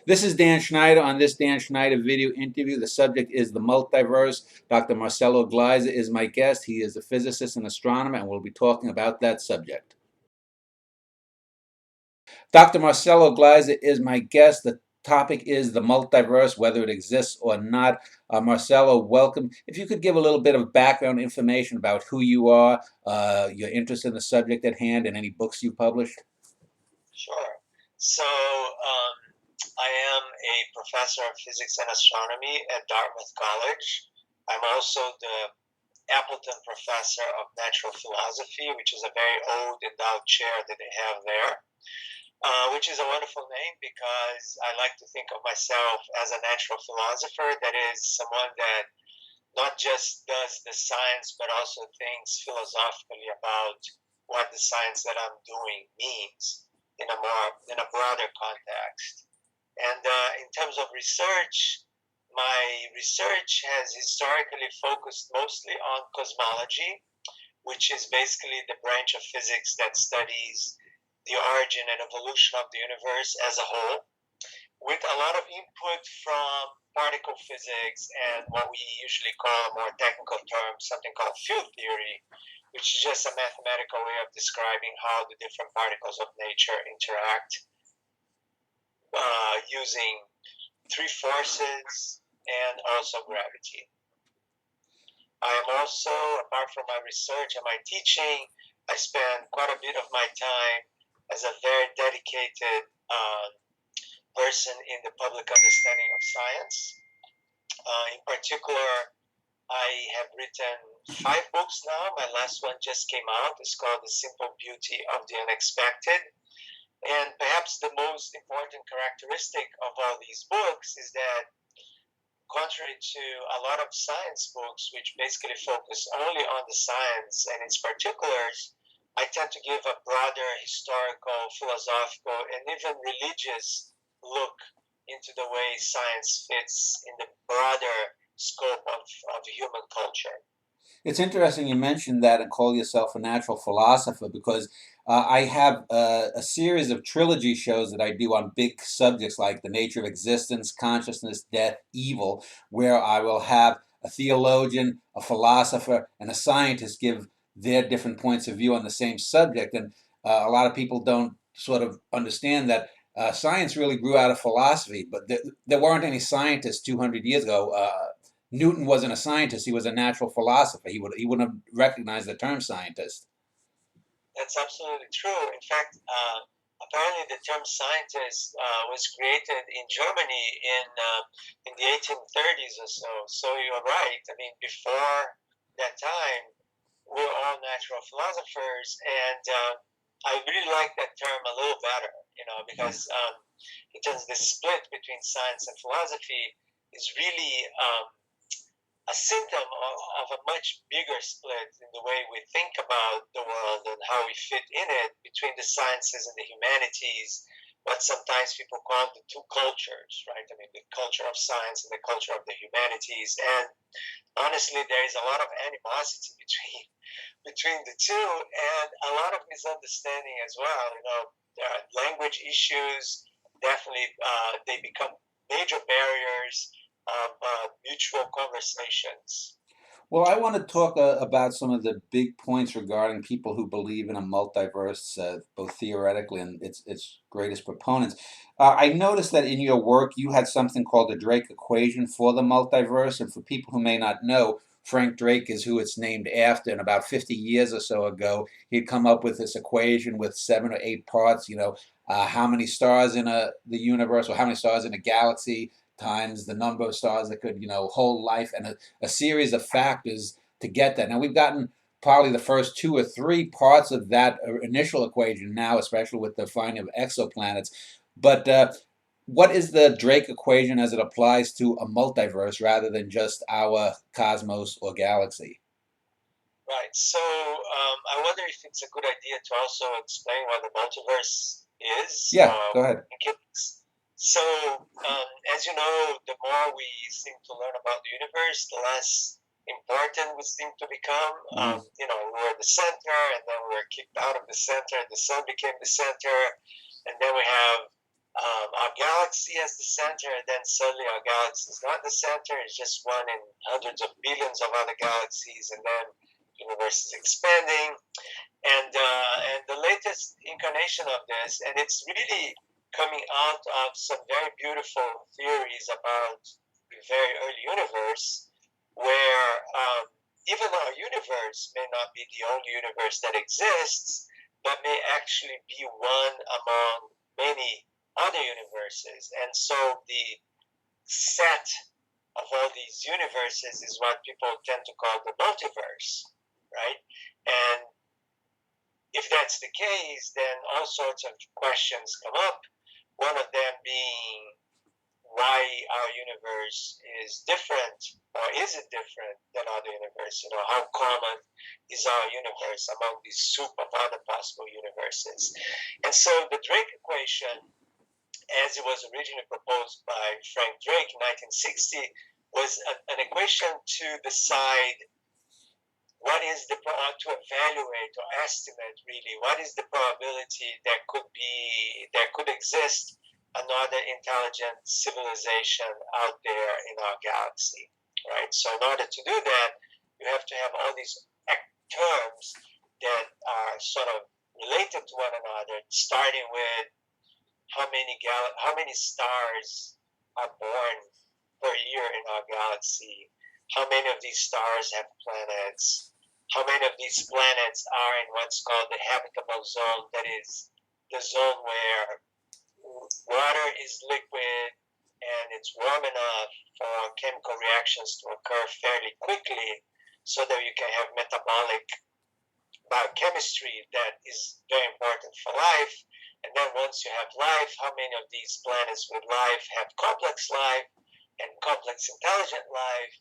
This is Dan Schneider. On this Dan Schneider video interview, the subject is the multiverse. Dr. Marcelo Gleiser is my guest. He is a physicist and astronomer, and we'll be talking about that subject. Dr. Marcelo Gleiser is my guest. The topic is the multiverse, whether it exists or not. Marcelo, welcome. If you could give a little bit of background information about who you are, your interest in the subject at hand, and any books you published. Sure. I am a professor of physics and astronomy at Dartmouth College. I'm also the Appleton Professor of Natural Philosophy, which is a very old endowed chair that they have there, which is a wonderful name because I like to think of myself as a natural philosopher, that is, someone that not just does the science, but also thinks philosophically about what the science that I'm doing means in a broader context. And in terms of research, my research has historically focused mostly on cosmology, which is basically the branch of physics that studies the origin and evolution of the universe as a whole, with a lot of input from particle physics and what we usually call a more technical term, something called field theory, which is just a mathematical way of describing how the different particles of nature interact using three forces and also gravity. I am also, apart from my research and my teaching, I spend quite a bit of my time as a very dedicated person in the public understanding of science. In particular, I have written 5 books now. My last one just came out. It's called The Simple Beauty of the Unexpected. And perhaps the most important characteristic of all these books is that, contrary to a lot of science books, which basically focus only on the science and its particulars, I tend to give a broader historical, philosophical, and even religious look into the way science fits in the broader scope of human culture. It's interesting you mentioned that and call yourself a natural philosopher because I have a series of trilogy shows that I do on big subjects like the nature of existence, consciousness, death, evil, where I will have a theologian, a philosopher, and a scientist give their different points of view on the same subject. And a lot of people don't sort of understand that science really grew out of philosophy, but there weren't any scientists 200 years ago. Newton wasn't a scientist; he was a natural philosopher. He wouldn't have recognized the term scientist. That's absolutely true. In fact, apparently the term scientist was created in Germany in the 1830s or so. So you're right. I mean, before that time, we were all natural philosophers, and I really like that term a little better, because in terms of the split between science and philosophy is really a symptom of a much bigger split in the way we think about the world and how we fit in it between the sciences and the humanities, what sometimes people call the two cultures, right? I mean, the culture of science and the culture of the humanities. And honestly, there is a lot of animosity between the two, and a lot of misunderstanding as well. There are language issues. Definitely, they become major barriers of mutual conversations. Well, I want to talk about some of the big points regarding people who believe in a multiverse, both theoretically and its greatest proponents. I noticed that in your work you had something called the Drake equation for the multiverse, and for people who may not know, Frank Drake is who it's named after. And about 50 years or so ago, he'd come up with this equation with 7 or 8 parts. How many stars in the universe, or how many stars in a galaxy, times the number of stars that could, hold life, and a series of factors to get that. Now we've gotten probably the first 2 or 3 parts of that initial equation now, especially with the finding of exoplanets. But what is the Drake equation as it applies to a multiverse rather than just our cosmos or galaxy? Right. So I wonder if it's a good idea to also explain what the multiverse is. Yeah, go ahead. So, as you know, the more we seem to learn about the universe, the less important we seem to become. We were the center, and then we were kicked out of the center. The sun became the center, and then we have Our galaxy as the center, and then suddenly our galaxy is not the center; it's just one in hundreds of billions of other galaxies, and then the universe is expanding. And the latest incarnation of this, and it's really coming out of some very beautiful theories about the very early universe, where even our universe may not be the only universe that exists, but may actually be one among many other universes. And so the set of all these universes is what people tend to call the multiverse, right? And if that's the case, then all sorts of questions come up. One of them being why our universe is different, or is it different than other universes? You know, how common is our universe among the soup of other possible universes? And so the Drake equation, as it was originally proposed by Frank Drake in 1960, was an equation to decide what is the to evaluate or estimate really what is the probability there could exist another intelligent civilization out there in our galaxy, right? So in order to do that, you have to have all these terms that are sort of related to one another, starting with how many stars are born per year in our galaxy, how many of these stars have planets, how many of these planets are in what's called the habitable zone, that is the zone where water is liquid and it's warm enough for chemical reactions to occur fairly quickly so that you can have metabolic biochemistry that is very important for life. And then once you have life, how many of these planets with life have complex life and complex intelligent life?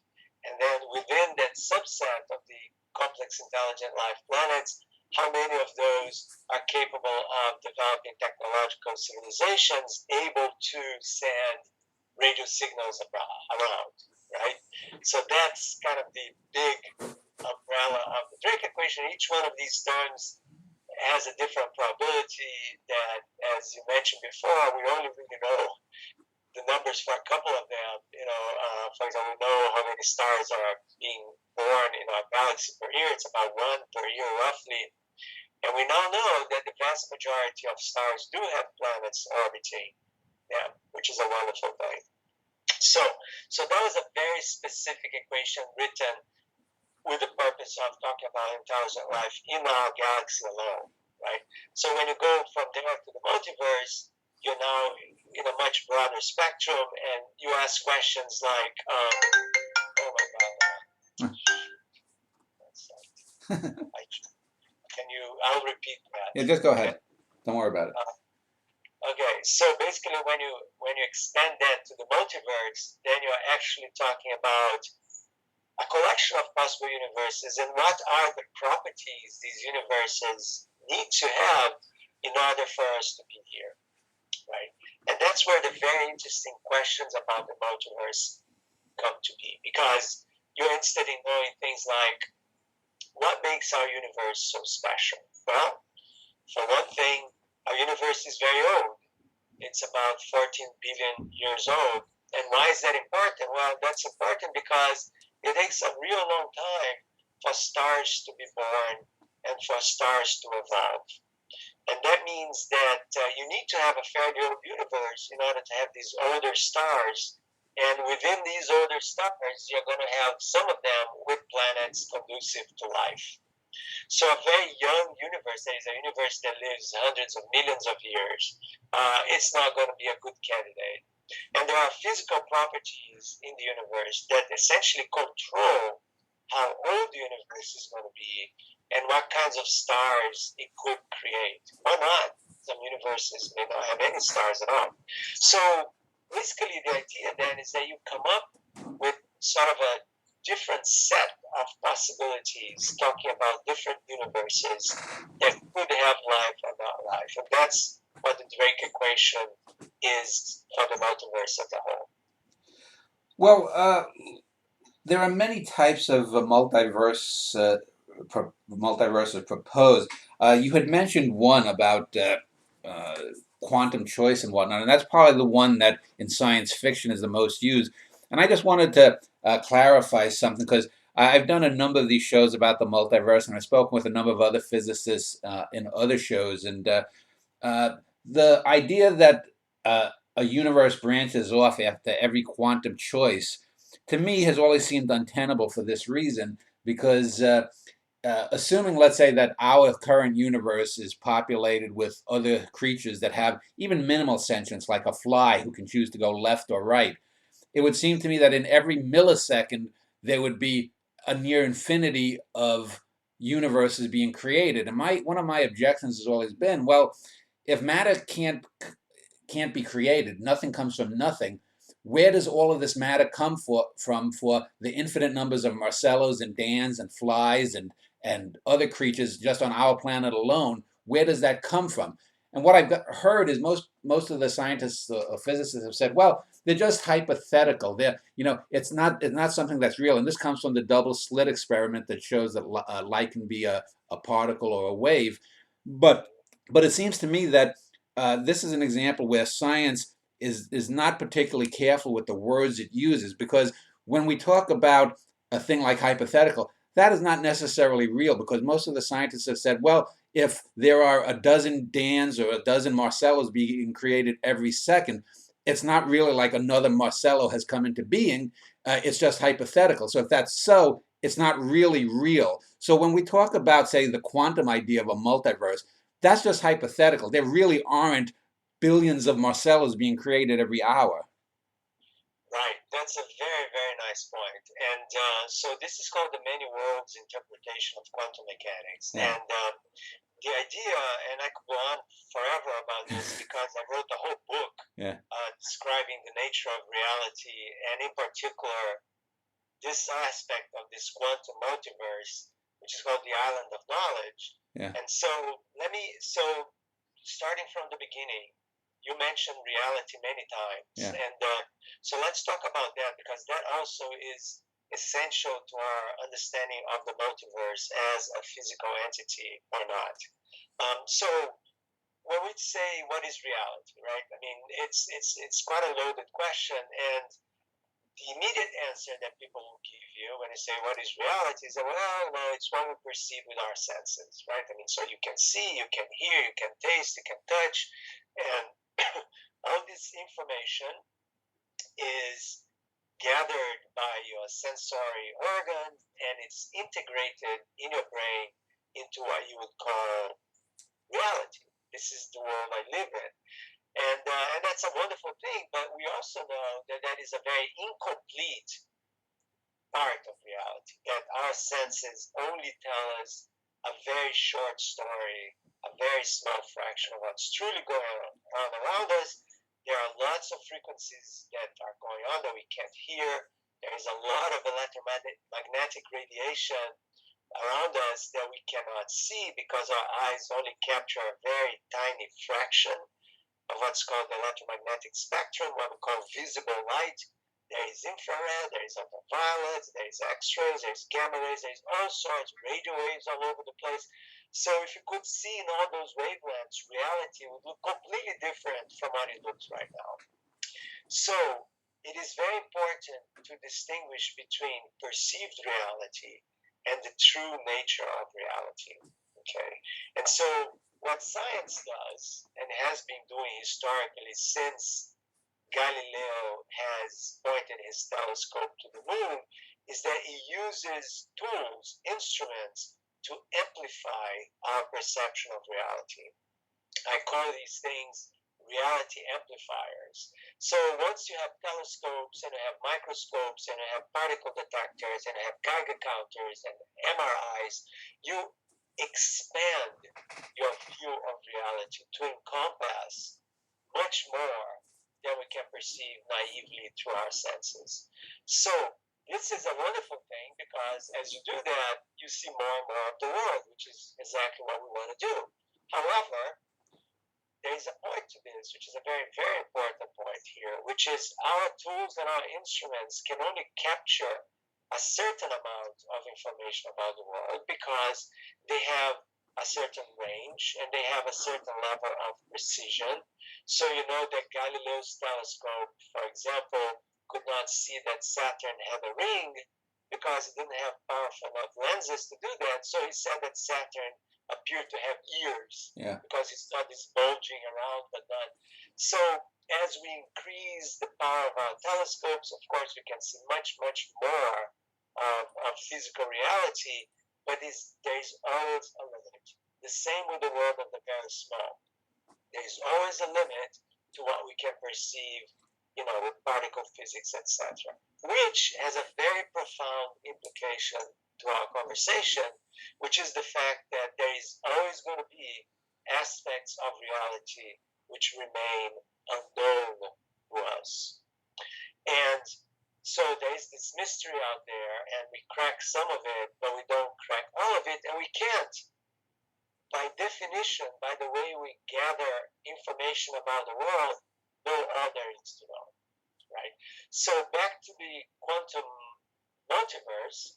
And then within that subset of the complex intelligent life planets, how many of those are capable of developing technological civilizations able to send radio signals around, right? So that's kind of the big umbrella of the Drake equation. Each one of these terms has a different probability that, as you mentioned before, we only really know the numbers for a couple of them. For example, we know how many stars are being born in our galaxy per year. It's about one per year roughly. And we now know that the vast majority of stars do have planets orbiting them, which is a wonderful thing. So that was a very specific equation written with the purpose of talking about intelligent life in our galaxy alone, right? So when you go from there to the multiverse, you're now in a much broader spectrum, and you ask questions like, oh my God, I'll repeat that. Yeah, just go ahead. Don't worry about it. Okay, so basically when you expand that to the multiverse, then you're actually talking about a collection of possible universes and what are the properties these universes need to have in order for us to be here, right? And that's where the very interesting questions about the multiverse come to be, because you're interested in knowing things like, what makes our universe so special? Well, for one thing, our universe is very old. It's about 14 billion years old. And why is that important? Well, that's important because it takes a real long time for stars to be born and for stars to evolve. And that means that you need to have a fairly old universe in order to have these older stars. And within these older stars, you're going to have some of them with planets conducive to life. So a very young universe, that is a universe that lives hundreds of millions of years, it's not going to be a good candidate. And there are physical properties in the universe that essentially control how old the universe is going to be and what kinds of stars it could create. Or not. Some universes may not have any stars at all. So basically the idea then is that you come up with sort of a different set of possibilities talking about different universes that could have life or not life. And that's what the Drake equation is for the multiverse as a whole. Well, there are many types of multiverses proposed. You had mentioned one about quantum choice and whatnot, and that's probably the one that in science fiction is the most used. And I just wanted to clarify something because I've done a number of these shows about the multiverse, and I've spoken with a number of other physicists in other shows, and the idea that a universe branches off after every quantum choice, to me, has always seemed untenable for this reason, because assuming, let's say, that our current universe is populated with other creatures that have even minimal sentience, like a fly who can choose to go left or right, it would seem to me that in every millisecond there would be a near infinity of universes being created. And my one of my objections has always been, well, if matter can't be created, nothing comes from nothing. Where does all of this matter come from for the infinite numbers of Marcelos and Dans and flies and other creatures just on our planet alone? Where does that come from? And what I've heard is most of the scientists or physicists have said, well, they're just hypothetical. They're, it's not something that's real. And this comes from the double slit experiment that shows that light can be a particle or a wave. But it seems to me that this is an example where science is not particularly careful with the words it uses, because when we talk about a thing like hypothetical, that is not necessarily real, because most of the scientists have said, well, if there are a dozen Dans or a dozen Marcelos being created every second, it's not really like another Marcelo has come into being. It's just hypothetical. So if that's so, it's not really real. So when we talk about, say, the quantum idea of a multiverse, that's just hypothetical. There really aren't billions of Marcellos being created every hour. Right, that's a very, very nice point. And so this is called the many worlds interpretation of quantum mechanics. Yeah. And the idea, and I could go on forever about this because I wrote the whole book Yeah. describing the nature of reality, and in particular, this aspect of this quantum multiverse, which is called the island of knowledge. Yeah. And so starting from the beginning, you mentioned reality many times. Yeah. And so let's talk about that, because that also is essential to our understanding of the multiverse as a physical entity or not. So when we say what is reality, right? I mean, it's quite a loaded question, and the immediate answer that people will give you when you say what is reality is that, well, no, it's what we perceive with our senses, right? I mean, so you can see, you can hear, you can taste, you can touch, and all this information is gathered by your sensory organs, and it's integrated in your brain into what you would call reality. This is the world I live in. And that's a wonderful thing, but we also know that that is a very incomplete part of reality, that our senses only tell us a very short story, a very small fraction of what's truly going on around us. There are lots of frequencies that are going on that we can't hear. There is a lot of electromagnetic radiation around us that we cannot see because our eyes only capture a very tiny fraction of what's called the electromagnetic spectrum, what we call visible light. There is infrared, there is ultraviolet, there is X-rays, there is gamma rays, there is all sorts of radio waves all over the place. So if you could see in all those wavelengths, reality would look completely different from what it looks right now. So it is very important to distinguish between perceived reality and the true nature of reality. Okay, and so what science does and has been doing historically since Galileo has pointed his telescope to the moon is that he uses tools, instruments to amplify our perception of reality. I call these things reality amplifiers. So once you have telescopes and you have microscopes and you have particle detectors and you have Geiger counters and MRIs, you expand your view of reality to encompass much more than we can perceive naively through our senses. So this is a wonderful thing, because as you do that, you see more and more of the world, which is exactly what we want to do. However, there is a point to this, which is a very, very important point here, which is our tools and our instruments can only capture a certain amount of information about the world because they have a certain range and they have a certain level of precision. So you know that Galileo's telescope, for example, could not see that Saturn had a ring because it didn't have powerful enough lenses to do that. So he said that Saturn appeared to have ears, Yeah. because it's not this bulging around but not. So as we increase the power of our telescopes, of course, we can see much, much more of physical reality, but there is always a limit. The same with the world of the very small. There is always a limit to what we can perceive, with particle physics, etc., which has a very profound implication to our conversation, which is the fact that there is always going to be aspects of reality which remain unknown to us. And so there is this mystery out there, and we crack some of it, but we don't crack all of it, and we can't. By definition, by the way we gather information about the world, know all there is to know, right? So back to the quantum multiverse,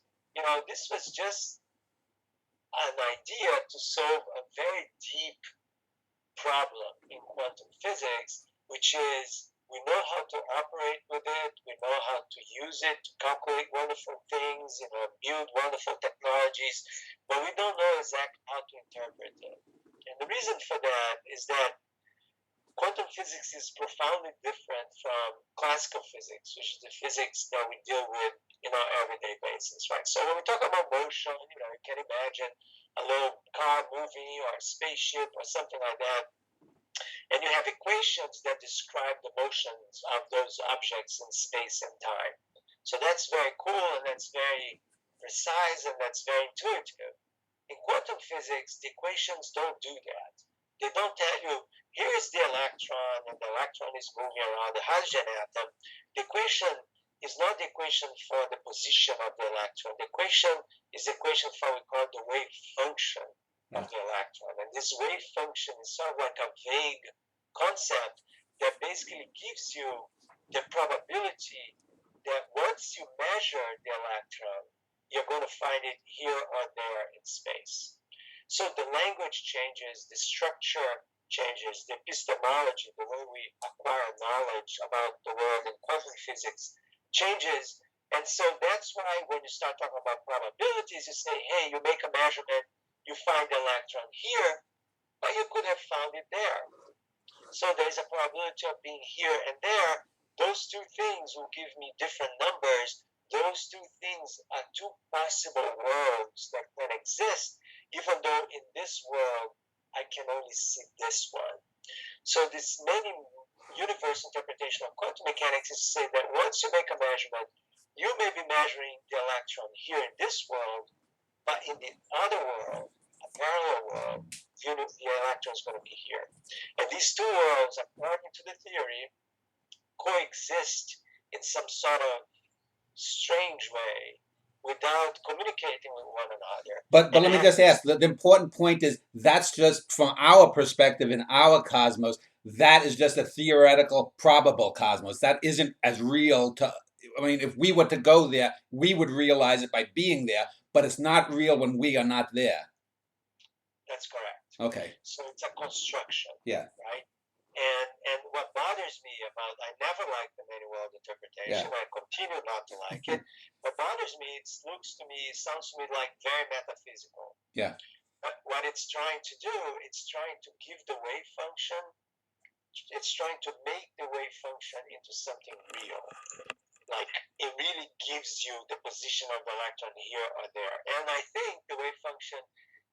this was just an idea to solve a very deep problem in quantum physics, which is we know how to operate with it, we know how to use it to calculate wonderful things, build wonderful technologies, but we don't know exactly how to interpret it. And the reason for that is that quantum physics is profoundly different from classical physics, which is the physics that we deal with in our everyday basis, right? So when we talk about motion, you can imagine a little car moving or a spaceship or something like that, and you have equations that describe the motions of those objects in space and time. So that's very cool, and that's very precise, and that's very intuitive. In quantum physics, the equations don't do that. They don't tell you, here's the electron, and the electron is moving around the hydrogen atom. The equation is not the equation for the position of the electron. The equation is the equation for what we call the wave function of the electron. And this wave function is sort of like a vague concept that basically gives you the probability that once you measure the electron, you're going to find it here or there in space. So the language changes, the structure changes, the epistemology, the way we acquire knowledge about the world in quantum physics changes. And so that's why when you start talking about probabilities, you say, hey, you make a measurement, you find the electron here, but you could have found it there. So there's a probability of being here and there. Those two things will give me different numbers. Those two things are two possible worlds that can exist, even though in this world, I can only see this one. So this many universe interpretation of quantum mechanics is to say that once you make a measurement, you may be measuring the electron here in this world, but in the other world, a parallel world, the electron is going to be here. And these two worlds, according to the theory, coexist in some sort of strange way without communicating with one another. But let me just ask, the important point is that's just from our perspective in our cosmos, that is just a theoretical, probable cosmos. That isn't as real to, if we were to go there, we would realize it by being there, but it's not real when we are not there. That's correct. Okay. So it's a construction. Yeah. Right? And what bothers me about, I never liked the many world interpretation. I continue not to like it. What bothers me, it sounds to me like very metaphysical. Yeah. But what it's trying to do, it's trying to give the wave function, it's trying to make the wave function into something real. Like it really gives you the position of the electron here or there. And I think the wave function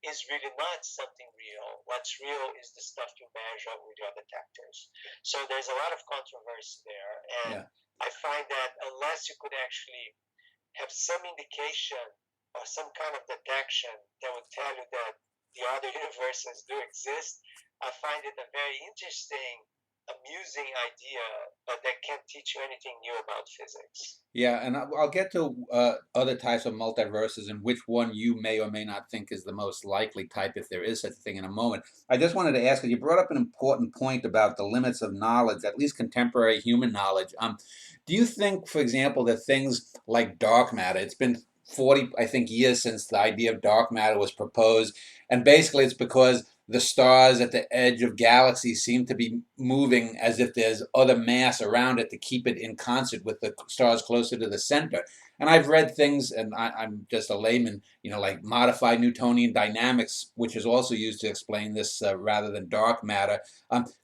is really not something real. What's real is the stuff you measure with your detectors. So there's a lot of controversy there. And I find that unless you could actually have some indication or some kind of detection that would tell you that the other universes do exist, I find it a very interesting, amusing idea, but that can't teach you anything new about physics. Yeah, and I'll get to other types of multiverses and which one you may or may not think is the most likely type, if there is such a thing, in a moment. I just wanted to ask you brought up an important point about the limits of knowledge, at least contemporary human knowledge. Do you think, for example, that things like dark matter, it's been 40, I think, years since the idea of dark matter was proposed. And basically, it's because the stars at the edge of galaxies seem to be moving as if there's other mass around it to keep it in concert with the stars closer to the center. And I've read things, and I'm just a layman, like modified Newtonian dynamics, which is also used to explain this rather than dark matter.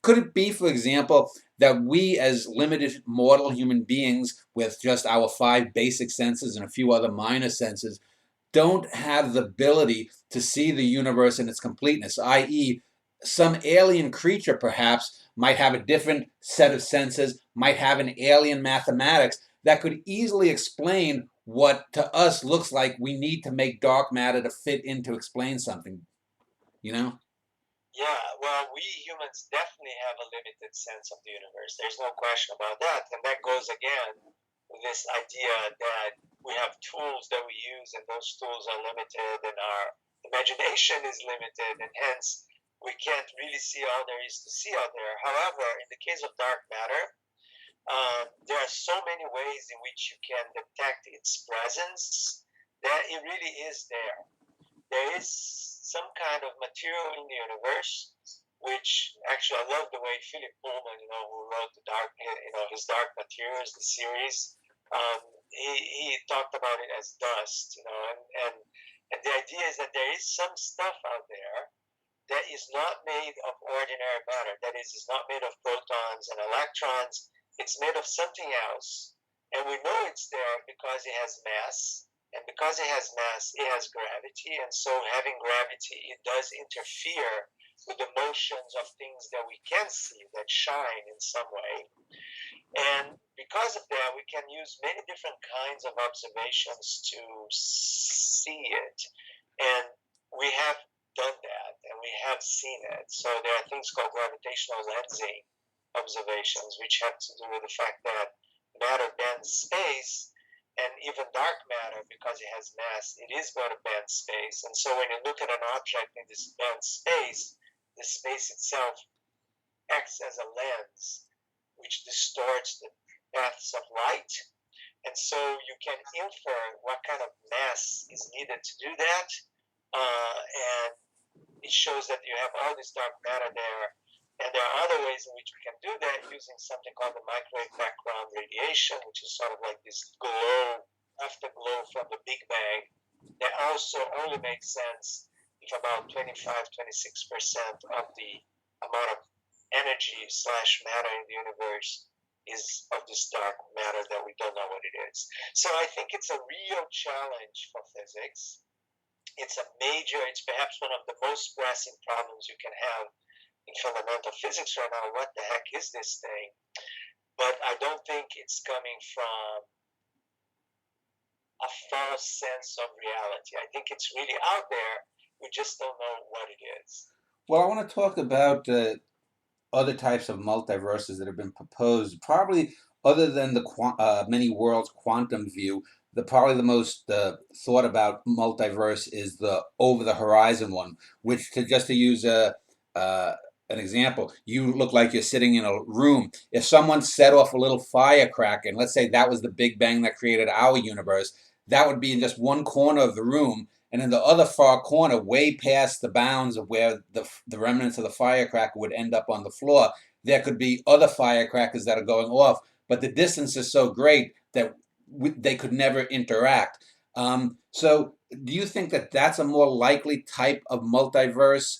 Could it be, for example, that we, as limited mortal human beings with just our five basic senses and a few other minor senses, don't have the ability to see the universe in its completeness, i.e., some alien creature perhaps might have a different set of senses, might have an alien mathematics that could easily explain what to us looks like we need to make dark matter to fit in to explain something, you know? Yeah, well, we humans definitely have a limited sense of the universe. There's no question about that. And that goes again with this idea that we have tools that we use, and those tools are limited, and our imagination is limited, and hence we can't really see all there is to see out there. However, in the case of dark matter, there are so many ways in which you can detect its presence that it really is there. There is some kind of material in the universe, which actually I love the way Philip Pullman, who wrote the Dark, his Dark Materials, the series, he talked about it as dust, and the idea is that there is some stuff out there that is not made of ordinary matter. That is not made of protons and electrons. It's made of something else, and we know it's there because it has mass. And because it has mass, it has gravity. And so having gravity, it does interfere with the motions of things that we can see, that shine in some way. And because of that, we can use many different kinds of observations to see it. And we have done that, and we have seen it. So there are things called gravitational lensing observations, which have to do with the fact that matter bends space. And even dark matter, because it has mass, it is going to bend space. And so when you look at an object in this bent space, the space itself acts as a lens, which distorts the paths of light. And so you can infer what kind of mass is needed to do that. And it shows that you have all this dark matter there. And there are other ways in which we can do that using something called the microwave background radiation, which is sort of like this glow, afterglow from the Big Bang, that also only makes sense if about 25-26% of the amount of energy / matter in the universe is of this dark matter that we don't know what it is. So I think it's a real challenge for physics. It's perhaps one of the most pressing problems you can have in fundamental physics right now. What the heck is this thing? But I don't think it's coming from a false sense of reality. I think it's really out there. We just don't know what it is. Well, I want to talk about other types of multiverses that have been proposed. Probably, other than the many worlds quantum view, probably the most thought about multiverse is the over the horizon one, which to use an example, you look like you're sitting in a room. If someone set off a little firecracker, and let's say that was the Big Bang that created our universe, that would be in just one corner of the room, and in the other far corner, way past the bounds of where the remnants of the firecracker would end up on the floor, there could be other firecrackers that are going off, but the distance is so great that they could never interact. So do you think that that's a more likely type of multiverse?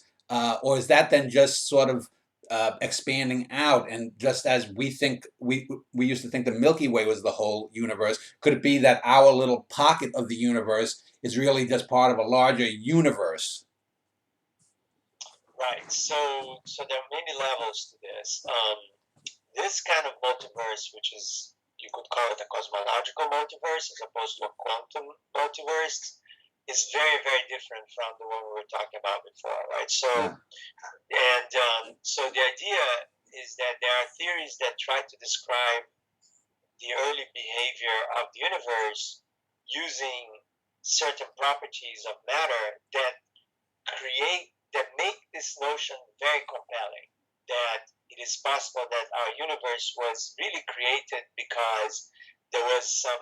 Or is that then just sort of expanding out? And just as we used to think the Milky Way was the whole universe, could it be that our little pocket of the universe is really just part of a larger universe? Right. So there are many levels to this. This kind of multiverse, which is, you could call it a cosmological multiverse as opposed to a quantum multiverse, is very, very different from the one we were talking about before, right? So, Yeah. so the idea is that there are theories that try to describe the early behavior of the universe using certain properties of matter that make this notion very compelling. That it is possible that our universe was really created because there was some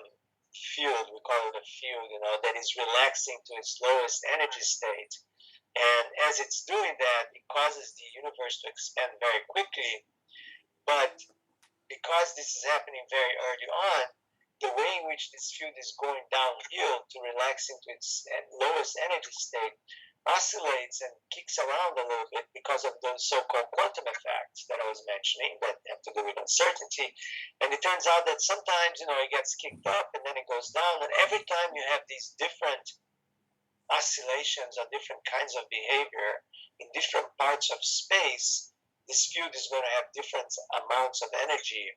field, we call it a field, that is relaxing to its lowest energy state. And as it's doing that, it causes the universe to expand very quickly. But because this is happening very early on, the way in which this field is going downhill to relax into its lowest energy state oscillates and kicks around a little bit because of those so-called quantum effects that I was mentioning that have to do with uncertainty. And it turns out that sometimes, it gets kicked up and then it goes down. And every time you have these different oscillations or different kinds of behavior in different parts of space, this field is going to have different amounts of energy.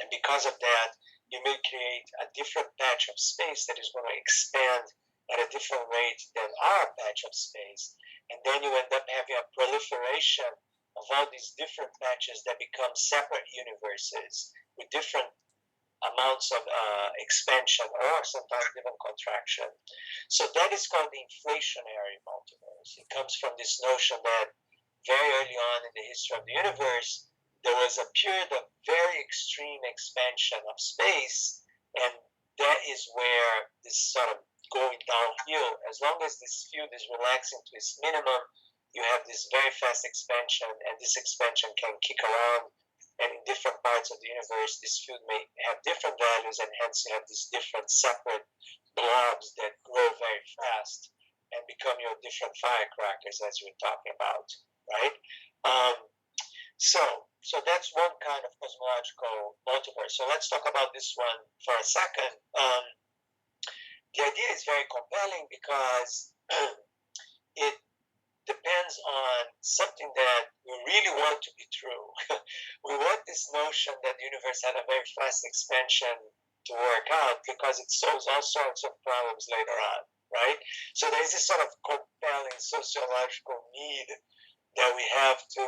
And because of that, you may create a different patch of space that is going to expand at a different rate than our patch of space. And then you end up having a proliferation of all these different patches that become separate universes with different amounts of expansion or sometimes even contraction. So that is called the inflationary multiverse. It comes from this notion that very early on in the history of the universe, there was a period of very extreme expansion of space, and that is where this sort of going downhill. As long as this field is relaxing to its minimum, you have this very fast expansion, and this expansion can kick around. And in different parts of the universe, this field may have different values, and hence you have these different separate blobs that grow very fast and become your different firecrackers, as you were talking about, right? So that's one kind of cosmological multiverse. So let's talk about this one for a second. The idea is very compelling because it depends on something that we really want to be true. We want this notion that the universe had a very fast expansion to work out because it solves all sorts of problems later on, right? So there's this sort of compelling sociological need that we have to,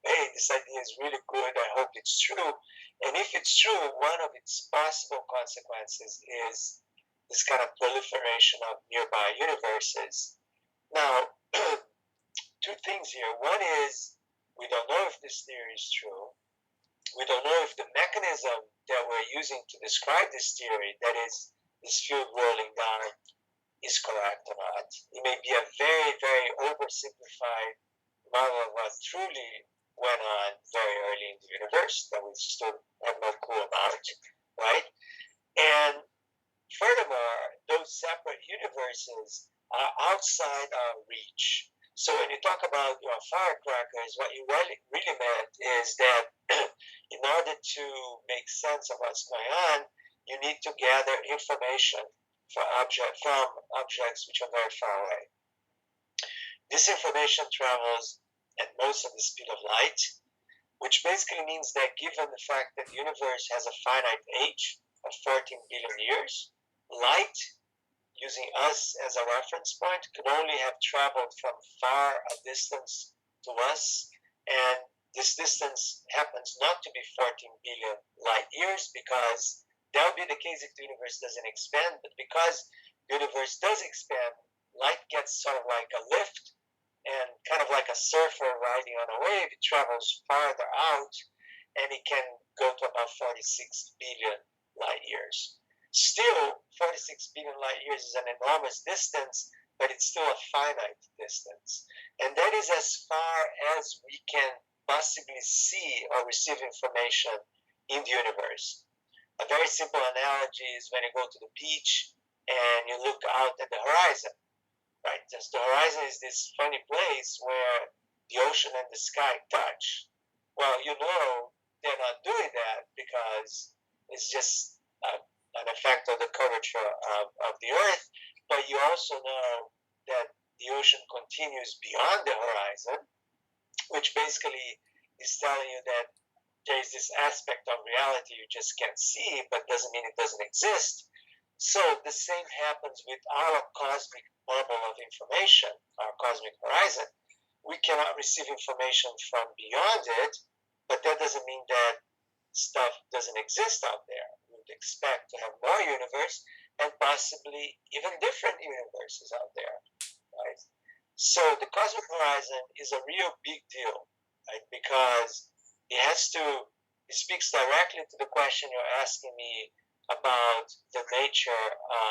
hey, this idea is really good, I hope it's true. And if it's true, one of its possible consequences is this kind of proliferation of nearby universes. Now, two things here. One is we don't know if this theory is true. We don't know if the mechanism that we're using to describe this theory, that is this field rolling down, is correct or not. It may be a very, very oversimplified model of what truly went on very early in the universe that we still have no clue about, right? And furthermore, those separate universes are outside our reach. So when you talk about firecrackers, what you really meant is that in order to make sense of what's going on, you need to gather information from objects which are very far away. This information travels at most of the speed of light, which basically means that given the fact that the universe has a finite age of 14 billion years, light, using us as a reference point, could only have traveled from far a distance to us, and this distance happens not to be 14 billion light years, because that would be the case if the universe doesn't expand, but because the universe does expand, light gets sort of like a lift, and kind of like a surfer riding on a wave, it travels farther out, and it can go to about 46 billion light years. Still, 46 billion light years is an enormous distance, but it's still a finite distance. And that is as far as we can possibly see or receive information in the universe. A very simple analogy is when you go to the beach and you look out at the horizon, right? Just the horizon is this funny place where the ocean and the sky touch. Well, they're not doing that because it's just an effect of the curvature of the Earth, but you also know that the ocean continues beyond the horizon, which basically is telling you that there is this aspect of reality you just can't see, but doesn't mean it doesn't exist. So the same happens with our cosmic bubble of information, our cosmic horizon. We cannot receive information from beyond it, but that doesn't mean that stuff doesn't exist out there. We would expect to have more universe and possibly even different universes out there, right? So the cosmic horizon is a real big deal, right? Because it speaks directly to the question you're asking me about the nature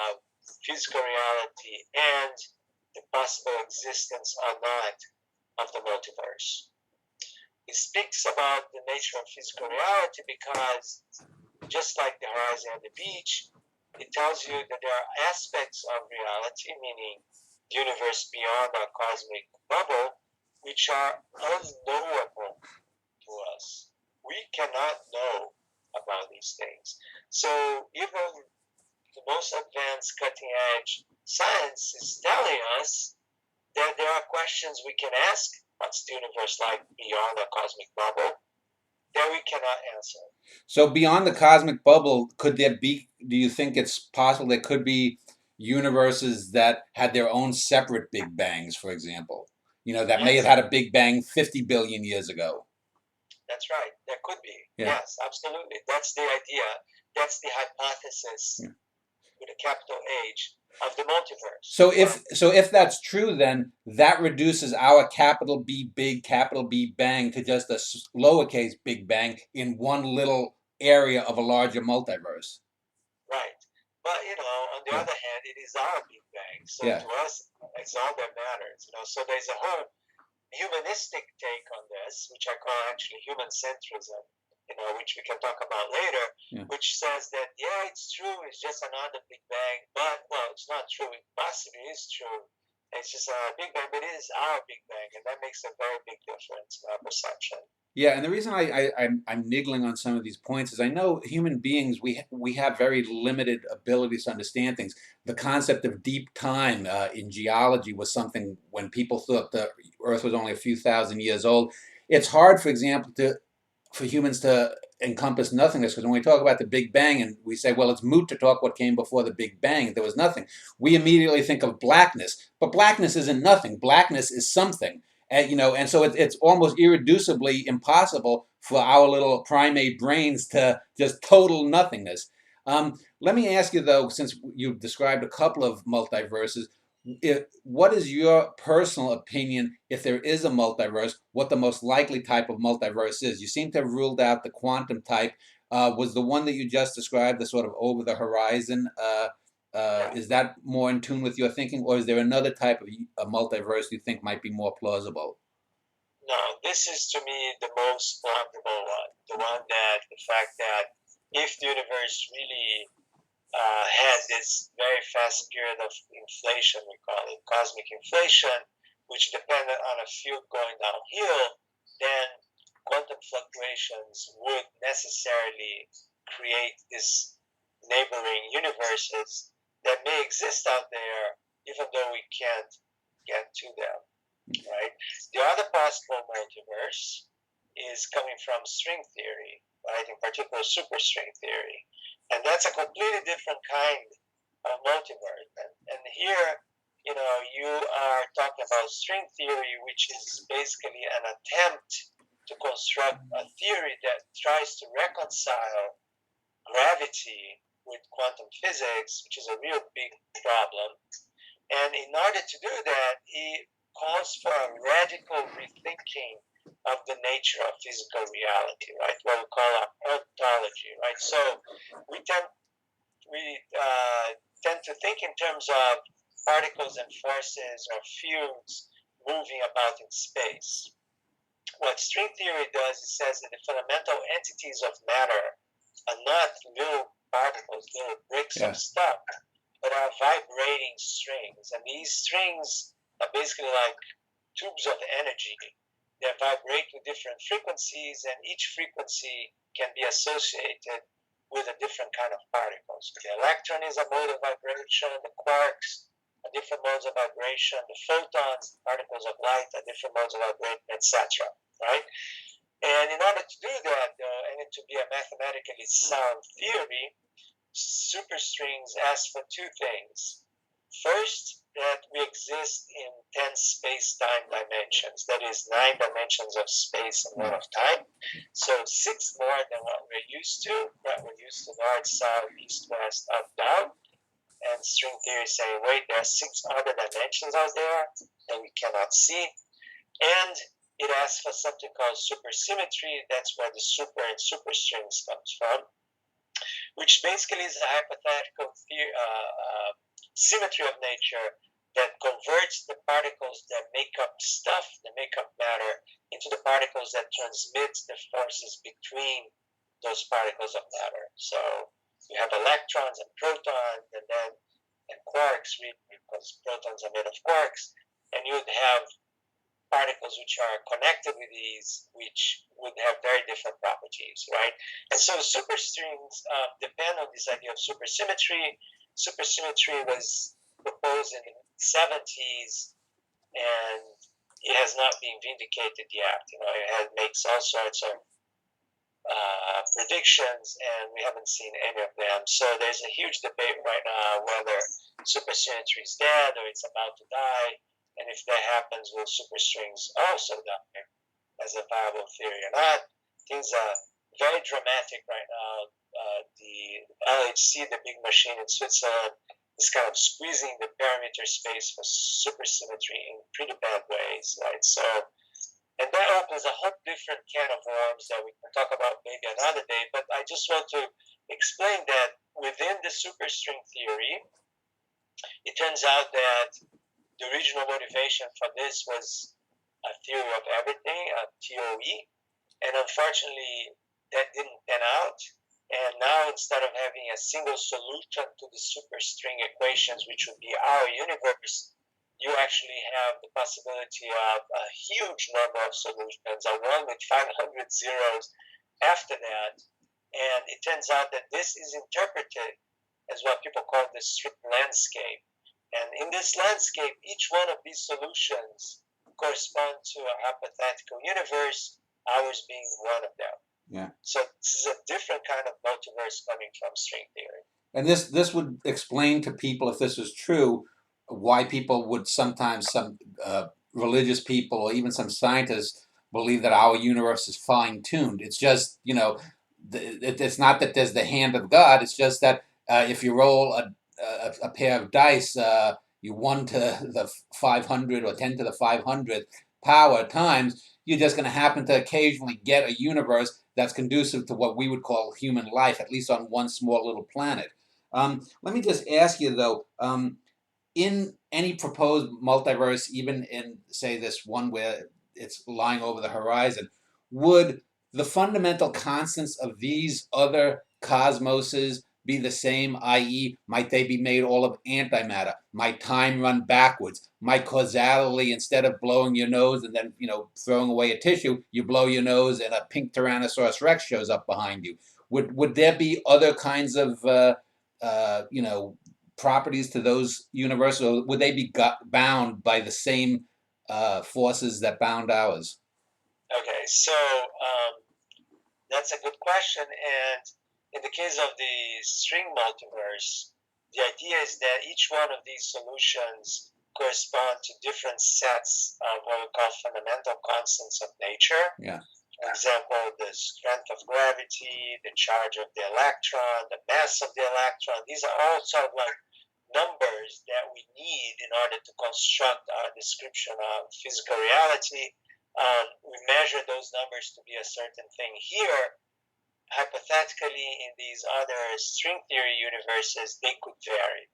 of physical reality and the possible existence or not of the multiverse. He speaks about the nature of physical reality because, just like the horizon and the beach, it tells you that there are aspects of reality, meaning the universe beyond our cosmic bubble, which are unknowable to us. We cannot know about these things. So even the most advanced cutting edge science is telling us that there are questions we can ask. What's the universe like beyond our cosmic bubble? That we cannot answer. So beyond the cosmic bubble, could there be, do you think it's possible there could be universes that had their own separate big bangs, for example? That may have Yes, had a big bang 50 billion years ago. that's right. There could be. Yeah. Yes, absolutely. That's the idea. That's the hypothesis Yeah. with a capital H of the multiverse. So if that's true, then that reduces our capital B big, capital B bang to just a lowercase big bang in one little area of a larger multiverse. Right. But, on the Yeah. other hand, it is our Big Bang. So Yeah. to us, it's all that matters. So there's a whole humanistic take on this, which I call actually human centrism, which we can talk about later, Yeah. which says that, yeah, it's true, it's just another Big Bang, but, well, it's not true. It possibly is true. It's just a Big Bang, but it is our Big Bang, and that makes a very big difference in our perception. Yeah, and the reason I'm niggling on some of these points is I know human beings, we have very limited abilities to understand things. The concept of deep time in geology was something when people thought the Earth was only a few thousand years old. It's hard, for example, for humans to encompass nothingness, because when we talk about the Big Bang and we say, well, it's moot to talk what came before the Big Bang, there was nothing, we immediately think of blackness. But blackness isn't nothing. Blackness is something. And so it's almost irreducibly impossible for our little primate brains to just total nothingness. Let me ask you, though, since you've described a couple of multiverses, what is your personal opinion, if there is a multiverse, what the most likely type of multiverse is? You seem to have ruled out the quantum type. Was the one that you just described, the sort of over the horizon, is that more in tune with your thinking, or is there another type of a multiverse you think might be more plausible? No, this is to me the most plausible one. The one that the fact that if the universe really had this very fast period of inflation, we call it cosmic inflation, which depended on a field going downhill, then quantum fluctuations would necessarily create these neighboring universes that may exist out there, even though we can't get to them. Right? The other possible multiverse is coming from string theory, right? In particular, superstring theory. And that's a completely different kind of multiverse. And here, you are talking about string theory, which is basically an attempt to construct a theory that tries to reconcile gravity with quantum physics, which is a real big problem. And in order to do that, he calls for a radical rethinking of the nature of physical reality, right? What we call ontology, right? So we tend to think in terms of particles and forces or fields moving about in space. What string theory does is says that the fundamental entities of matter are not little particles, little bricks of stuff, but are vibrating strings. And these strings are basically like tubes of energy that vibrate with different frequencies, and each frequency can be associated with a different kind of particle. So the electron is a mode of vibration, the quarks are different modes of vibration, the photons, particles of light, are different modes of vibration, etc. Right? And in order to do that, and it to be a mathematically sound theory, superstrings ask for two things. First, that we exist in 10 space-time dimensions. That is 9 dimensions of space and 1 of time. So 6 more than what we're used to. Right? We're used to north, south, east, west, up, down. And string theory is saying, wait, there are 6 other dimensions out there that we cannot see. And it asks for something called supersymmetry. That's where the super and superstrings comes from, which basically is a hypothetical symmetry of nature that converts the particles that make up stuff, that make up matter, into the particles that transmit the forces between those particles of matter. So you have electrons and protons, and quarks, really, because protons are made of quarks, and you would have particles which are connected with these, which would have very different properties, right? And so superstrings depend on this idea of supersymmetry. Supersymmetry was proposed in the 70s, and it has not been vindicated yet. It has makes all sorts of predictions, and we haven't seen any of them. So there's a huge debate right now whether supersymmetry is dead or it's about to die, and if that happens, will superstrings also die as a viable theory or not? Things are very dramatic right now. The LHC, the big machine in Switzerland, is kind of squeezing the parameter space for supersymmetry in pretty bad ways, right? So, and that opens a whole different can of worms that we can talk about maybe another day. But I just want to explain that within the superstring theory, it turns out that the original motivation for this was a theory of everything, a TOE, and unfortunately that didn't pan out. And now, instead of having a single solution to the superstring equations, which would be our universe, you actually have the possibility of a huge number of solutions, a one with 500 zeros after that. And it turns out that this is interpreted as what people call the string landscape. And in this landscape, each one of these solutions correspond to a hypothetical universe, ours being one of them. Yeah. So this is a different kind of multiverse coming from string theory. And this would explain to people, if this is true, why people would sometimes, some religious people or even some scientists, believe that our universe is fine-tuned. It's just, it's not that there's the hand of God. It's just that if you roll a pair of dice, you 1 to the 500 or 10 to the 500th power times, you're just going to happen to occasionally get a universe that's conducive to what we would call human life, at least on one small little planet. Let me just ask you, though, in any proposed multiverse, even in, say, this one where it's lying over the horizon, would the fundamental constants of these other cosmoses be the same, i.e., might they be made all of antimatter? Might time run backwards? Might causality, instead of blowing your nose and then, throwing away a tissue, you blow your nose and a pink Tyrannosaurus Rex shows up behind you? Would there be other kinds of, properties to those universes, or would they be bound by the same forces that bound ours? Okay, so that's a good question. And in the case of the string multiverse, the idea is that each one of these solutions correspond to different sets of what we call fundamental constants of nature. Yeah. For example, the strength of gravity, the charge of the electron, the mass of the electron. These are all sort of like numbers that we need in order to construct our description of physical reality. We measure those numbers to be a certain thing here. Hypothetically, in these other string theory universes, they could vary,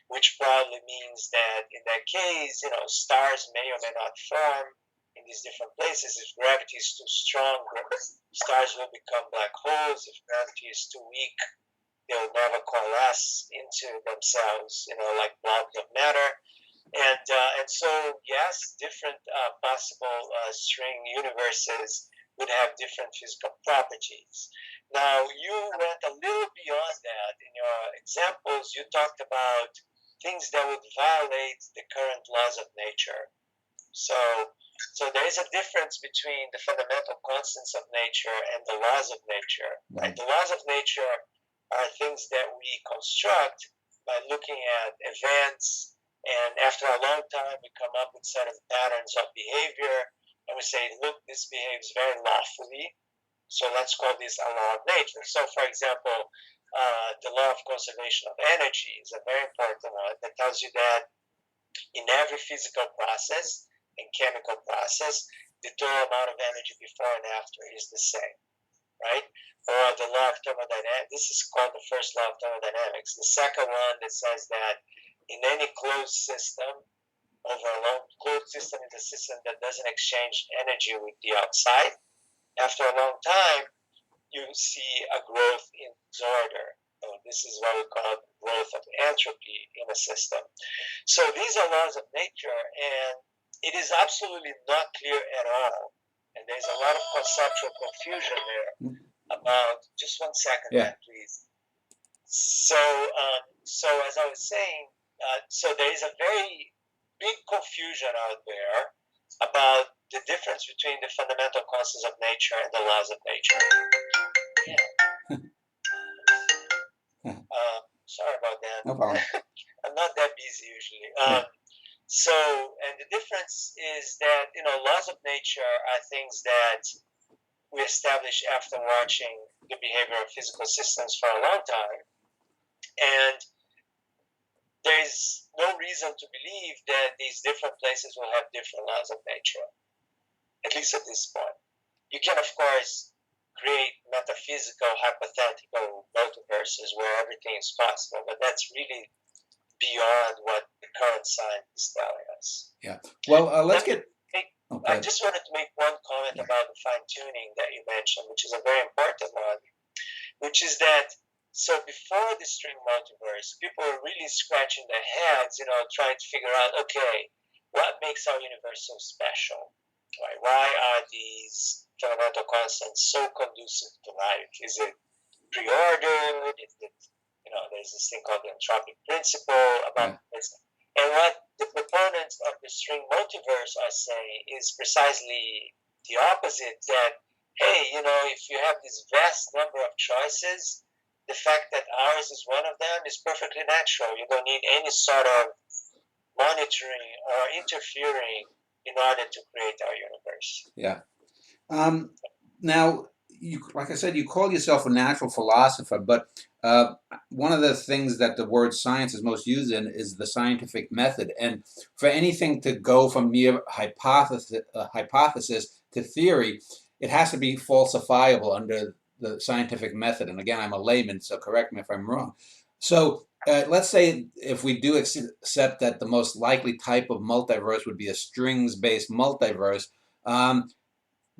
which probably means that in that case, stars may or may not form in these different places. If gravity is too strong, stars will become black holes. If gravity is too weak, they'll never coalesce into themselves, like blobs of matter. And so, yes, different possible string universes would have different physical properties. Now, you went a little beyond that. In your examples, you talked about things that would violate the current laws of nature. So there is a difference between the fundamental constants of nature and the laws of nature. Right? The laws of nature are things that we construct by looking at events, and after a long time, we come up with a set of patterns of behavior, and we say, look, this behaves very lawfully, so let's call this a law of nature. So, for example, the law of conservation of energy is a very important one that tells you that in every physical process and chemical process, the total amount of energy before and after is the same. right? Or the law of thermodynamics. This is called the first law of thermodynamics. The second one that says that in any closed system, over a long closed system is a system that doesn't exchange energy with the outside. After a long time, you see a growth in disorder. So this is what we call growth of entropy in a system. So these are laws of nature, and it is absolutely not clear at all. And there's a lot of conceptual confusion there about, just 1 second, Yeah. please. So as I was saying, so there is a very big confusion out there about the difference between the fundamental constants of nature and the laws of nature. Sorry about that. No problem. I'm not that busy usually. So, and the difference is that, laws of nature are things that we establish after watching the behavior of physical systems for a long time. And there's no reason to believe that these different places will have different laws of nature, at least at this point. You can, of course, create metaphysical, hypothetical multiverses where everything is possible, but that's really beyond what the current science is telling us. Yeah. Well, let's get... I just wanted to make one comment about the fine-tuning that you mentioned, which is a very important one, which is that, so before the string multiverse, people were really scratching their heads, trying to figure out, okay, what makes our universe so special? Right? Why are these fundamental constants so conducive to life? Is it preordered? Is it, there's this thing called the entropic principle about this. And what the proponents of the string multiverse are saying is precisely the opposite, that, hey, if you have this vast number of choices, the fact that ours is one of them is perfectly natural. You don't need any sort of monitoring or interfering in order to create our universe. Yeah. Now, like I said, you call yourself a natural philosopher, but one of the things that the word science is most used in is the scientific method. And for anything to go from mere hypothesis to theory, it has to be falsifiable under the scientific method. And again, I'm a layman, so correct me if I'm wrong. So let's say if we do accept that the most likely type of multiverse would be a strings-based multiverse,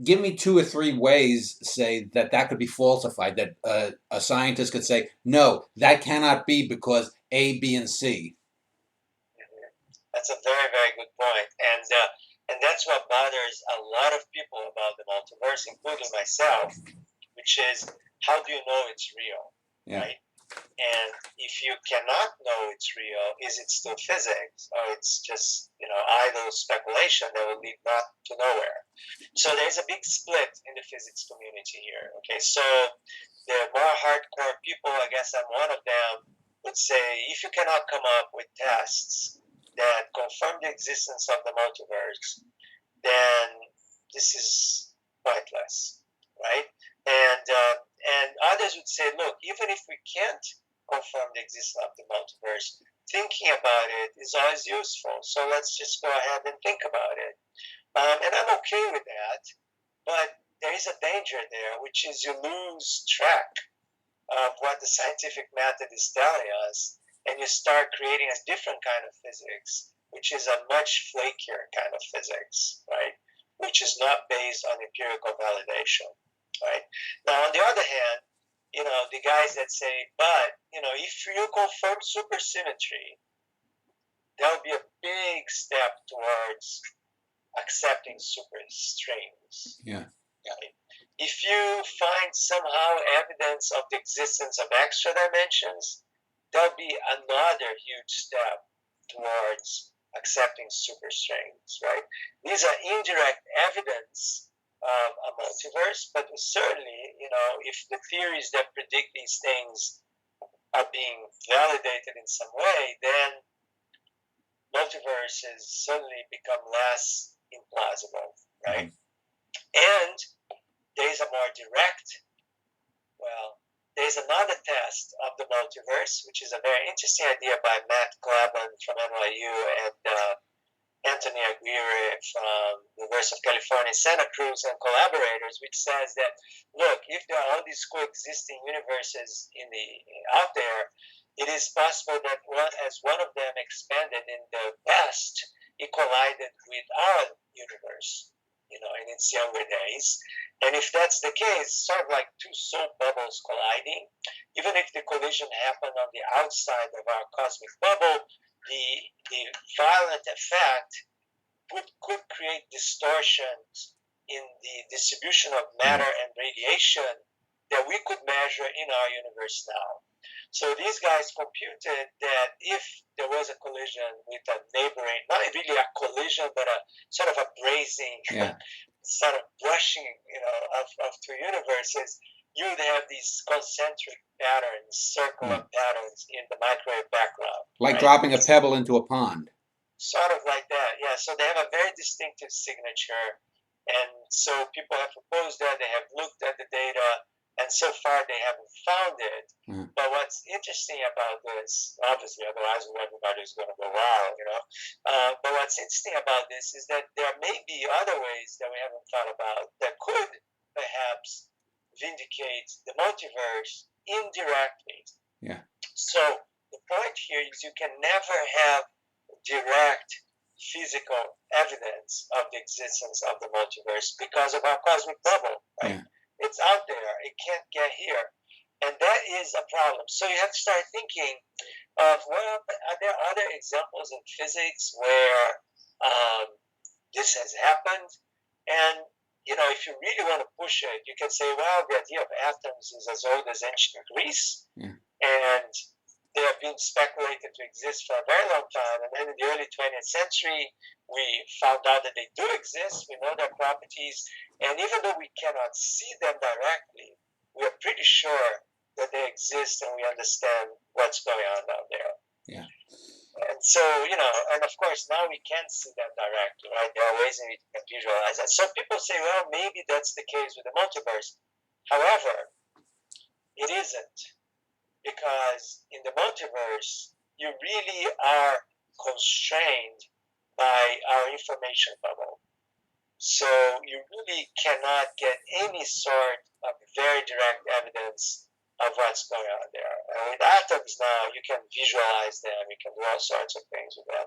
give me 2 or 3 ways, say, that could be falsified, that a scientist could say, no, that cannot be because A, B, and C. That's a very, very good point. And that's what bothers a lot of people about the multiverse, including myself, which is, how do you know it's real, right? And if you cannot know it's real, is it still physics, or it's just idle speculation that will lead to nowhere? So there's a big split in the physics community here. Okay, so the more hardcore people, I guess I'm one of them, would say if you cannot come up with tests that confirm the existence of the multiverse, then this is pointless, right? And others would say, look, even if we can't confirm the existence of the multiverse, thinking about it is always useful. So let's just go ahead and think about it. And I'm okay with that, but there is a danger there, which is you lose track of what the scientific method is telling us, and you start creating a different kind of physics, which is a much flakier kind of physics, right? Which is not based on empirical validation, right? Now, on the other hand, the guys that say, but, if you confirm supersymmetry, that'll be a big step towards accepting superstrings. Yeah. Right? If you find somehow evidence of the existence of extra dimensions, there'll be another huge step towards accepting superstrings, right? These are indirect evidence of a multiverse, but certainly, if the theories that predict these things are being validated in some way, then multiverses suddenly become less implausible, right? And there's a more direct, there's another test of the multiverse, which is a very interesting idea by Matt Klaban from NYU and Anthony Aguirre from the University of California, Santa Cruz, and collaborators, which says that, look, if there are all these coexisting universes out there, it is possible that as one of them expanded in the past, it collided with our universe, in its younger days. And if that's the case, sort of like two soap bubbles colliding, even if the collision happened on the outside of our cosmic bubble, the violent effect could create distortions in the distribution of matter and radiation that we could measure in our universe now. So these guys computed that if there was a collision with a neighboring, not really a collision, but a sort of a grazing, sort of brushing, of two universes, you would have these concentric patterns, circular patterns in the microwave background. Like dropping a pebble into a pond. Sort of like that, yeah. So they have a very distinctive signature. And so people have proposed that, they have looked at the data, and so far they haven't found it. But what's interesting about this, obviously, otherwise everybody's going to go wild, but what's interesting about this is that there may be other ways that we haven't thought about that could perhaps vindicate the multiverse indirectly. Yeah. So the point here is you can never have direct physical evidence of the existence of the multiverse because of our cosmic bubble, right? Yeah. It's out there. It can't get here. And that is a problem. So you have to start thinking of, well, are there other examples in physics where this has happened? And, if you really want to push it, you can say, well, the idea of atoms is as old as ancient Greece. Yeah. And they have been speculated to exist for a very long time. And then in the early 20th century, we found out that they do exist. We know their properties. And even though we cannot see them directly, we are pretty sure that they exist and we understand what's going on out there. Yeah. And so, and of course, now we can see them directly, right? There are ways in which we can visualize that. So people say, well, maybe that's the case with the multiverse. However, it isn't. Because in the multiverse, you really are constrained by our information bubble. So you really cannot get any sort of very direct evidence of what's going on there. And with atoms now, you can visualize them, you can do all sorts of things with them.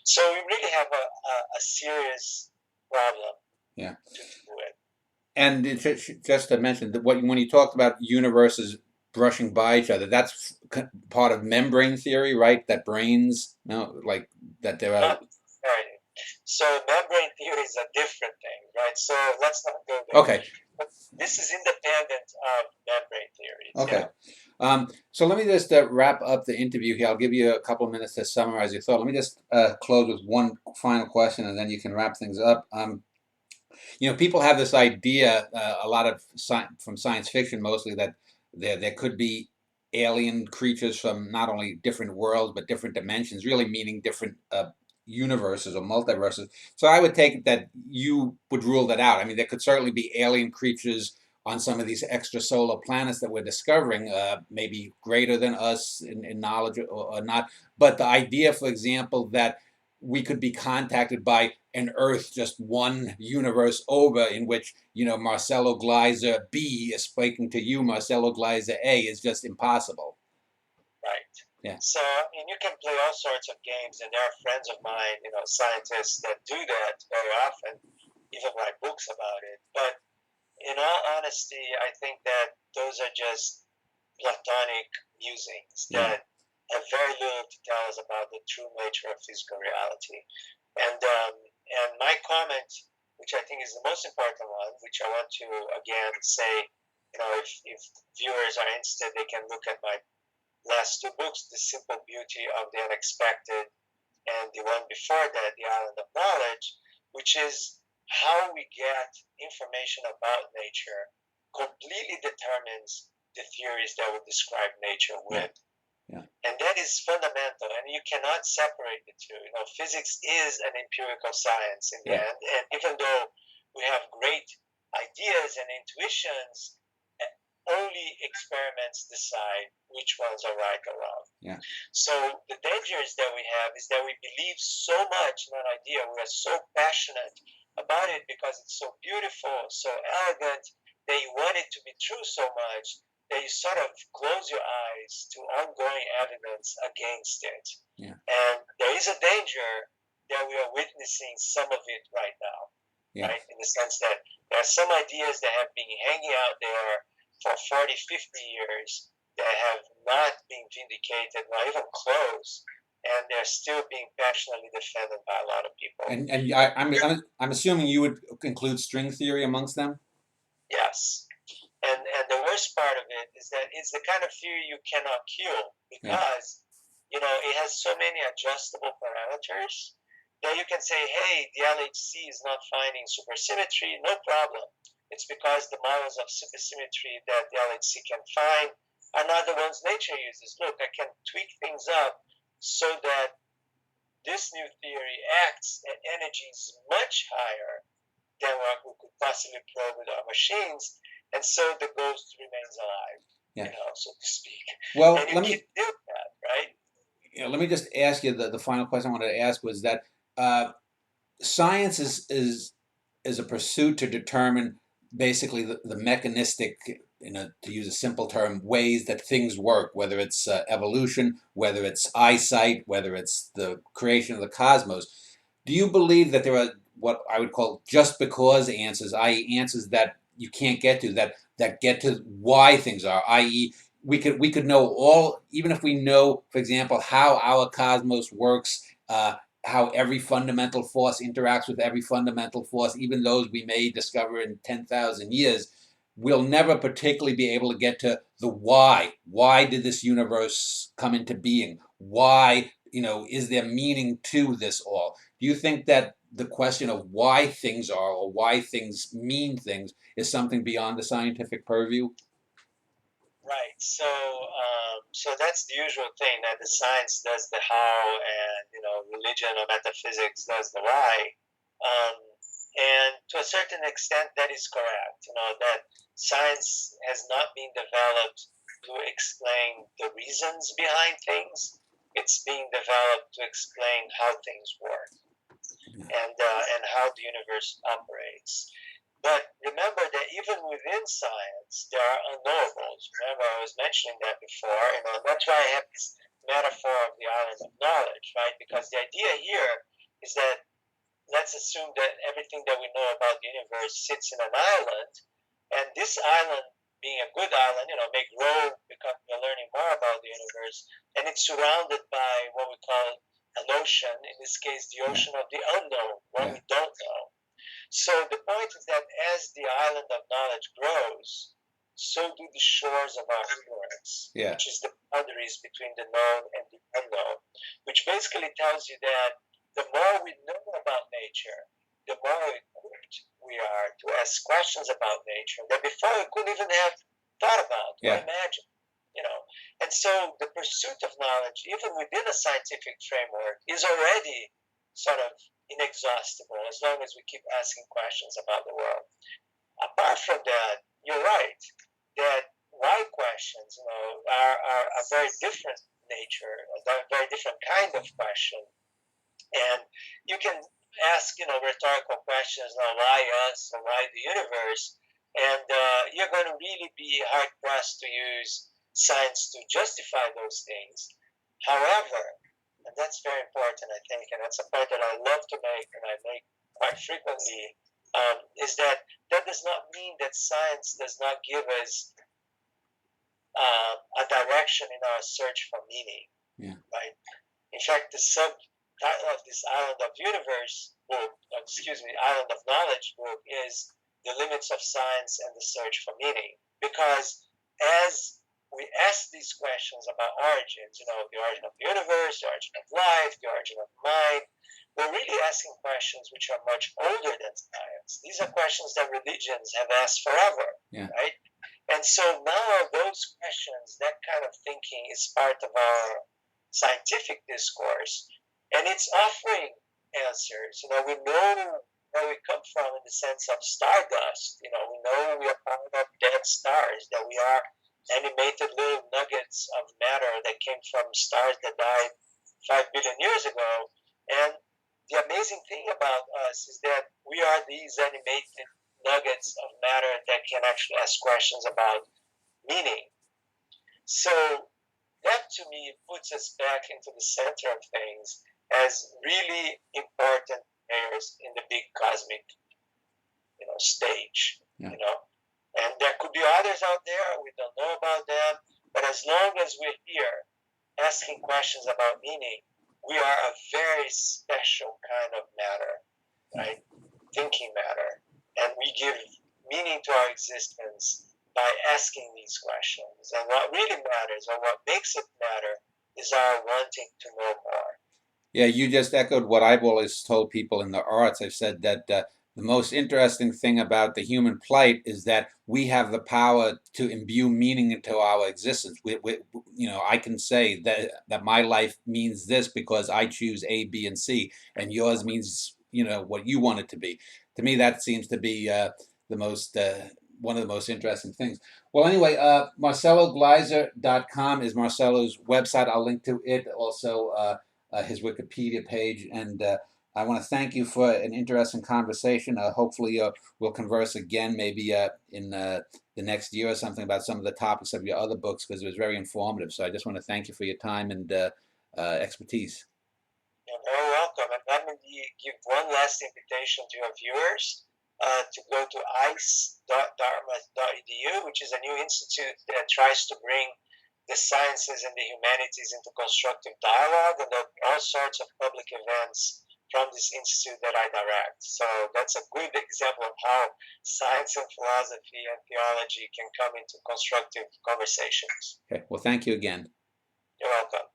So we really have a serious problem to do with. And just to mention, that when you talked about universes brushing by each other, that's part of membrane theory, right? That brains, like that there are. Right. So membrane theory is a different thing, right? So let's not go there. Okay. But this is independent of membrane theories. Okay. Yeah. So let me just wrap up the interview here. I'll give you a couple of minutes to summarize your thought. Let me just close with one final question, and then you can wrap things up. People have this idea, a lot of from science fiction mostly, that there could be alien creatures from not only different worlds but different dimensions, really meaning different universes or multiverses. So I would take it that you would rule that out. I mean, there could certainly be alien creatures on some of these extrasolar planets that we're discovering, maybe greater than us in knowledge or not. But the idea, for example, that we could be contacted by an Earth just one universe over, in which, Marcelo Gleiser B is speaking to you, Marcelo Gleiser A, is just impossible. Right. Yeah. So, you can play all sorts of games, and there are friends of mine, scientists that do that very often, even write books about it. But in all honesty, I think that those are just platonic musings that have very little to tell us about the true nature of physical reality. And my comment, which I think is the most important one, which I want to again say, if viewers are interested, they can look at my last two books, The Simple Beauty of the Unexpected, and the one before that, The Island of Knowledge, which is how we get information about nature completely determines the theories that would describe nature with. Yeah. And that is fundamental, and you cannot separate the two. Physics is an empirical science in the end, and even though we have great ideas and intuitions, only experiments decide which ones are right or wrong. Yeah. So the dangers that we have is that we believe so much in an idea, we are so passionate about it because it's so beautiful, so elegant, that you want it to be true so much that you sort of close your eyes to ongoing evidence against it. Yeah. And there is a danger that we are witnessing some of it right now. Yeah. Right? In the sense that there are some ideas that have been hanging out there for 40, 50 years that have not been vindicated, not even close, and they're still being passionately defended by a lot of people. And I'm assuming you would include string theory amongst them? Yes. And the worst part of it is that it's the kind of theory you cannot kill because, it has so many adjustable parameters that you can say, hey, the LHC is not finding supersymmetry, no problem. It's because the models of supersymmetry that the LHC can find are not the ones nature uses. Look, I can tweak things up so that this new theory acts at energies much higher than what we could possibly probe with our machines, and so the ghost remains alive, so to speak. Well, and you keep doing that, right? Let me just ask you the final question I wanted to ask was that science is a pursuit to determine basically the mechanistic, to use a simple term, ways that things work, whether it's evolution, whether it's eyesight, whether it's the creation of the cosmos. Do you believe that there are what I would call just because answers, i.e. answers that you can't get to, that get to why things are, i.e. we could know all, even if we know, for example, how our cosmos works, how every fundamental force interacts with every fundamental force, even those we may discover in 10,000 years, we'll never particularly be able to get to the why. Why did this universe come into being? Why, is there meaning to this all? Do you think that the question of why things are or why things mean things is something beyond the scientific purview? Right. So that's the usual thing, that the science does the how, and religion or metaphysics does the why. And to a certain extent, that is correct. That science has not been developed to explain the reasons behind things. It's being developed to explain how things work and how the universe operates. But remember that even within science, there are unknowables. Remember, I was mentioning that before, that's why I have this metaphor of the island of knowledge, right? Because the idea here is that let's assume that everything that we know about the universe sits in an island, and this island, being a good island, may grow because we're learning more about the universe, and it's surrounded by what we call an ocean, in this case, the ocean of the unknown, what we don't know. So the point is that as the island of knowledge grows, so do the shores of our ignorance, which is the boundaries between the known and the unknown, which basically tells you that the more we know about nature, the more equipped we are to ask questions about nature that before we couldn't even have thought about or imagined. And so the pursuit of knowledge, even within a scientific framework, is already sort of inexhaustible as long as we keep asking questions about the world. Apart from that, you're right that why questions are a very different nature, a very different kind of question. And you can ask rhetorical questions like why us or why the universe, and you're going to really be hard pressed to use science to justify those things. However, and that's very important, I think, and that's a point that I love to make, and I make quite frequently, is that does not mean that science does not give us a direction in our search for meaning, right? In fact, the subtitle of this Island of Universe book, Island of Knowledge book, is The Limits of Science and the Search for Meaning. Because as we ask these questions about origins, the origin of the universe, the origin of life, the origin of mind, we're really asking questions which are much older than science. These are questions that religions have asked forever, right? And so now those questions, that kind of thinking is part of our scientific discourse, and it's offering answers. We know where we come from in the sense of stardust. We know we are part of dead stars, that we are animated little nuggets of matter that came from stars that died 5 billion years ago. And the amazing thing about us is that we are these animated nuggets of matter that can actually ask questions about meaning. So that to me puts us back into the center of things as really important players in the big cosmic, stage. Yeah. And there could be others out there, we don't know about them, but as long as we're here asking questions about meaning, we are a very special kind of matter, right? Thinking matter. And we give meaning to our existence by asking these questions. And what really matters, or what makes it matter, is our wanting to know more. Yeah, you just echoed what I've always told people in the arts. I've said that the most interesting thing about the human plight is that we have the power to imbue meaning into our existence. I can say that my life means this because I choose A, B, and C, and yours means what you want it to be. To me, that seems to be the most one of the most interesting things. Well, anyway, MarceloGleiser.com is Marcelo's website. I'll link to it also. His Wikipedia page, and I want to thank you for an interesting conversation. Hopefully, we'll converse again, maybe in the next year or something, about some of the topics of your other books, because it was very informative. So I just want to thank you for your time and expertise. You're very welcome. And let me give one last invitation to your viewers to go to ice.dartmouth.edu, which is a new institute that tries to bring the sciences and the humanities into constructive dialogue, and there'll be all sorts of public events from this institute that I direct. So that's a good example of how science and philosophy and theology can come into constructive conversations. Okay, well, thank you again. You're welcome.